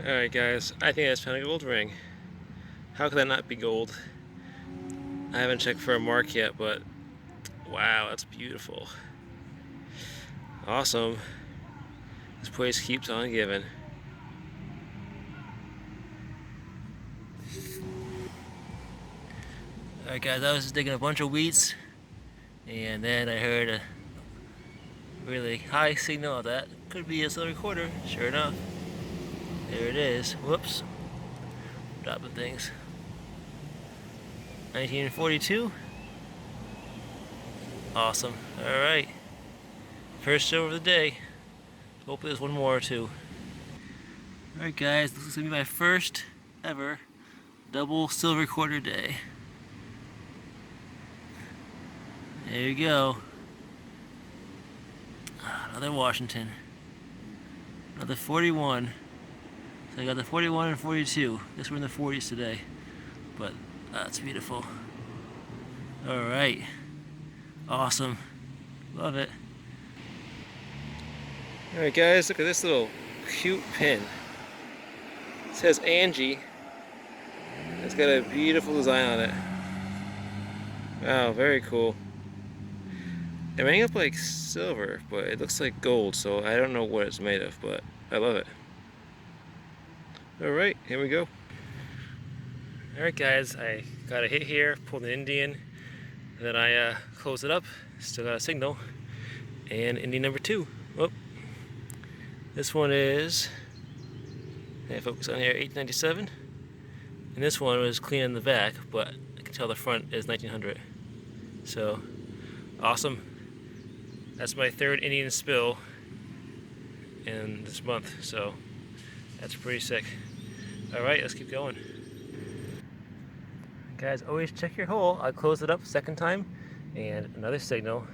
Alright guys, I think I just found a gold ring. How could that not be gold? I haven't checked for a mark yet, but wow, that's beautiful. Awesome. This place keeps on giving. Alright guys, I was just digging a bunch of wheats, and then I heard a really high signal of that. Could be a silver recorder, sure enough. There it is. Whoops. Dropping things. 1942. Awesome. Alright. First show of the day. Hopefully there's one more or two. Alright guys, this is going to be my first ever double silver recorder day. There you go. Another Washington. Another 41. So I got the 41 and 42. Guess we're in the 40s today. But that's beautiful. Alright. Awesome. Love it. Alright guys, look at this little cute pin. It says Angie. It's got a beautiful design on it. Wow, very cool. It rang up like silver, but it looks like gold, so I don't know what it's made of, but I love it. Alright, here we go. Alright guys, I got a hit here, pulled an Indian, then I closed it up, still got a signal, and Indian number 2. Whoop. This one is, focus on here, 1897, and this one was clean in the back, but I can tell the front is 1900. So, awesome. That's my 3rd Indian spill in this month, so that's pretty sick. Alright, let's keep going. Guys, always check your hole. I closed it up 2nd time, and another signal.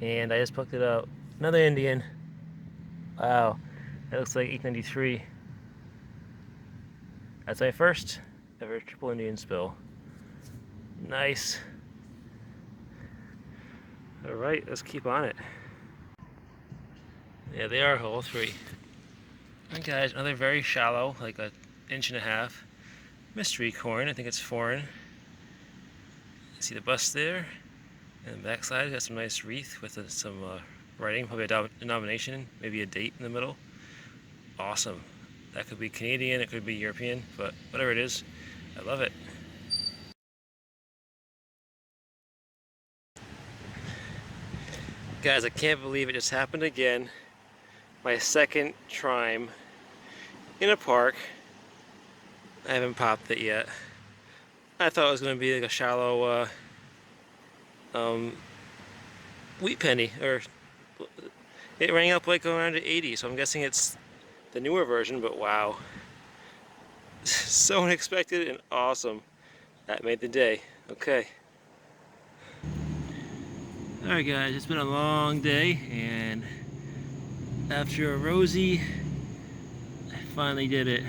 And I just plucked it out. Another Indian. Wow, that looks like 893. That's my first ever triple Indian spill. Nice. Alright, let's keep on it. Yeah, they are all 3. Alright guys, another very shallow, like an 1.5 inch. Mystery corn, I think it's foreign. See the bust there? And the backside got some nice wreath with some writing, probably a denomination, maybe a date in the middle. Awesome. That could be Canadian, it could be European, but whatever it is, I love it. Guys, I can't believe it just happened again. My 2nd trime in a park. I haven't popped it yet. I thought it was going to be like a shallow wheat penny, or it rang up like around 80, so I'm guessing it's the newer version, but wow. So unexpected and awesome. That made the day. Okay. Alright guys, it's been a long day, and after a rosy, I finally did it.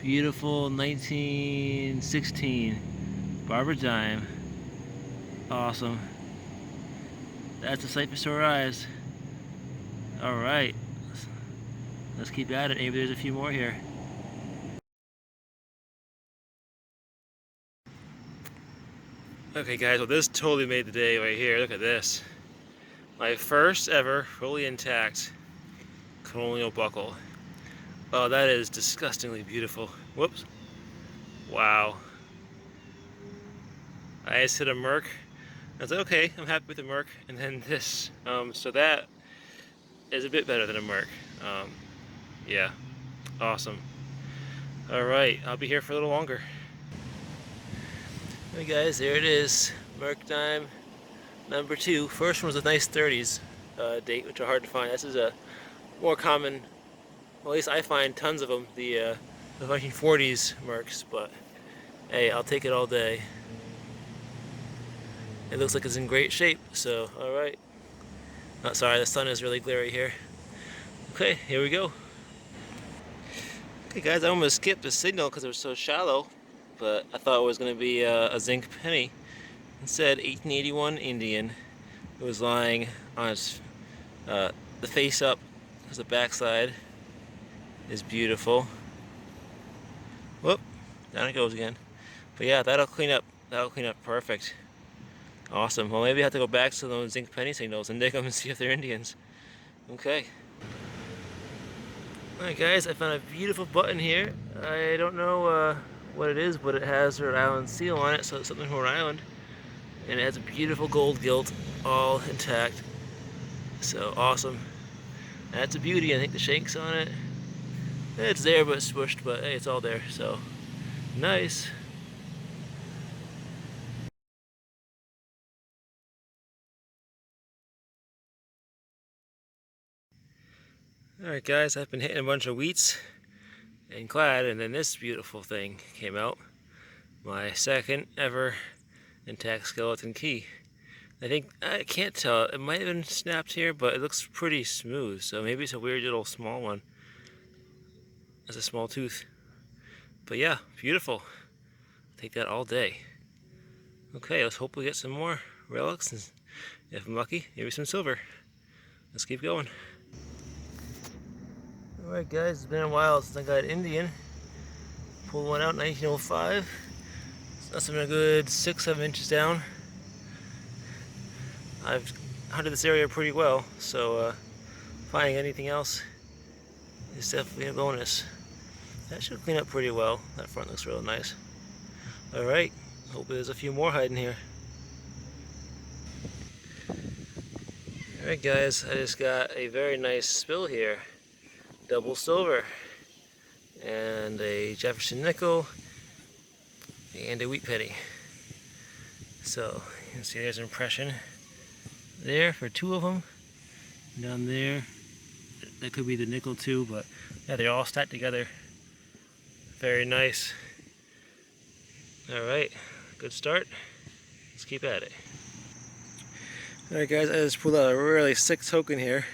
Beautiful 1916 Barbara dime. Awesome. That's a sight for sore eyes. Alright. Let's keep at it. Maybe there's a few more here. Okay guys, well this totally made the day right here. Look at this. My first ever fully intact colonial buckle. Oh, that is disgustingly beautiful. Whoops. Wow. I just hit a Merc. I was like, okay, I'm happy with the Merc. And then this. So that is a bit better than a Merc. Yeah. Awesome. Alright, I'll be here for a little longer. Hey guys, there it is. Merc dime number 2. First one was a nice 30s date, which are hard to find. This is a more common, well, at least I find tons of them, the 1940s Mercs, but hey, I'll take it all day. It looks like it's in great shape, so alright. Oh, sorry, the sun is really glary here. Okay, here we go. Okay guys, I almost skipped the signal because it was so shallow, but I thought it was going to be a zinc penny. Instead, 1881 Indian. It was lying on its, the face up, as the backside. is beautiful. Whoop, down it goes again. But yeah, that'll clean up. That'll clean up perfect. Awesome. Well, maybe I have to go back to those zinc penny signals and dig them and see if they're Indians. Okay. Alright guys, I found a beautiful button here. I don't know what it is, but it has Rhode Island seal on it, so it's something from Rhode Island. And it has a beautiful gold gilt, all intact. So awesome. That's a beauty. I think the shank's on it. It's there but it's smushed, but hey, it's all there. So nice. Alright guys, I've been hitting a bunch of wheats and clad, and then this beautiful thing came out. My second ever intact skeleton key. I can't tell, it might have been snapped here, but it looks pretty smooth, so maybe it's a weird little small one. It's a small tooth. But yeah, beautiful. Take that all day. Okay, let's hope we get some more relics, and if I'm lucky, maybe some silver. Let's keep going. Alright guys, it's been a while since I got an Indian. Pulled one out in 1905. That's been a good 6-7 inches down. I've hunted this area pretty well, so finding anything else is definitely a bonus. That should clean up pretty well. That front looks real nice. Alright, hope there's a few more hiding here. Alright guys, I just got a very nice spill here. Double silver. And a Jefferson nickel. And a wheat penny. So, you can see there's an impression there for 2 of them. Down there, that could be the nickel too, but yeah, they're all stacked together. Very nice. Alright, good start. Let's keep at it. Alright guys, I just pulled out a really sick token here.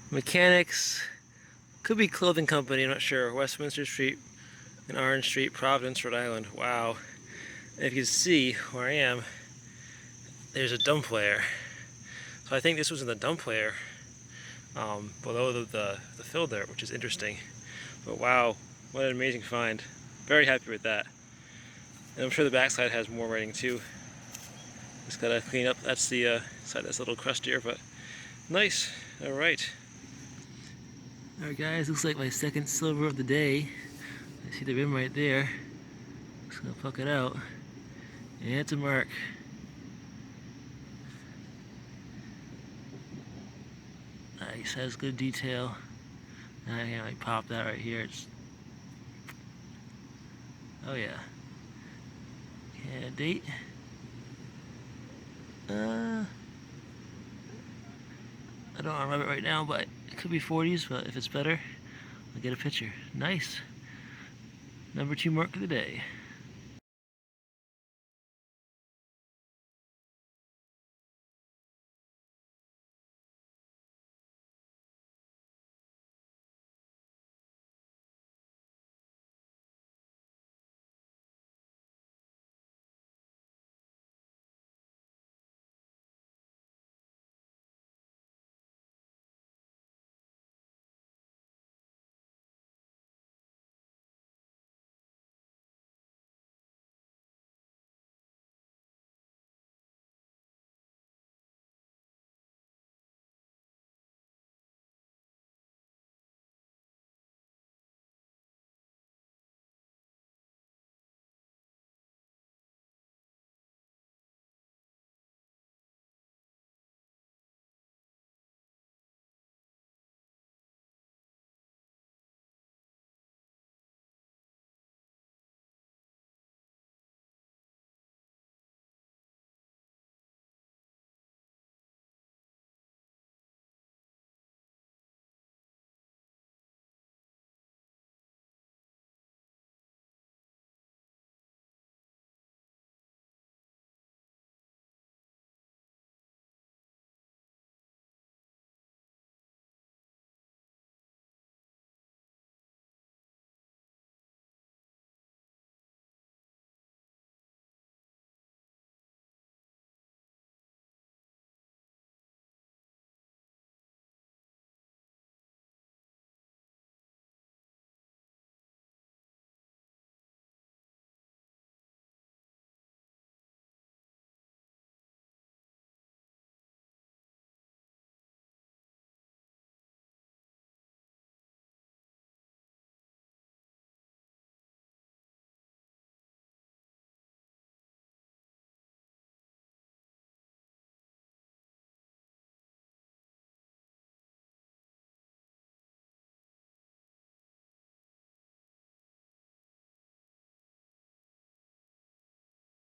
Mechanics, could be clothing company, I'm not sure. Westminster Street and Orange Street, Providence, Rhode Island. Wow. And if you can see where I am, there's a dump layer. So I think this was in the dump layer below the fill there, which is interesting. But wow, what an amazing find. Very happy with that. And I'm sure the backside has more writing too. Just gotta clean up. That's the side that's a little crustier, but nice. Alright. Alright guys, looks like my second silver of the day. I see the rim right there. Just gonna pluck it out. And it's a mark. Nice, has good detail. I can like pop that right here. Oh yeah. Yeah, date. I don't remember it right now, but it could be 40s, but if it's better, I'll get a picture. Nice. Number 2 mark of the day.